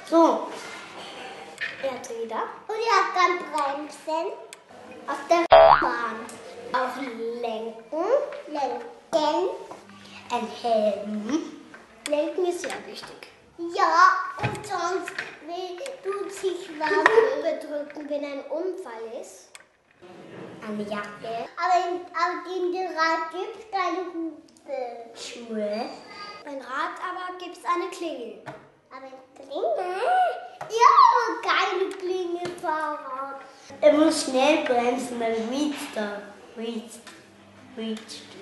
So. Erdräder. Und er kann bremsen. Auf der Bahn. Auch lenken. Ein Helm. Lenken ist sehr wichtig. Ja, und sonst tut sich was. Hupe drücken, wenn ein Unfall ist. Eine Jacke. Aber in der Rad gibt es keine Hupe. Schuhe. Beim Rad aber gibt es eine Klingel. Aber Klinge? Ja, keine Klinge, Fahrrad. Er muss schnell bremsen, dann reacht.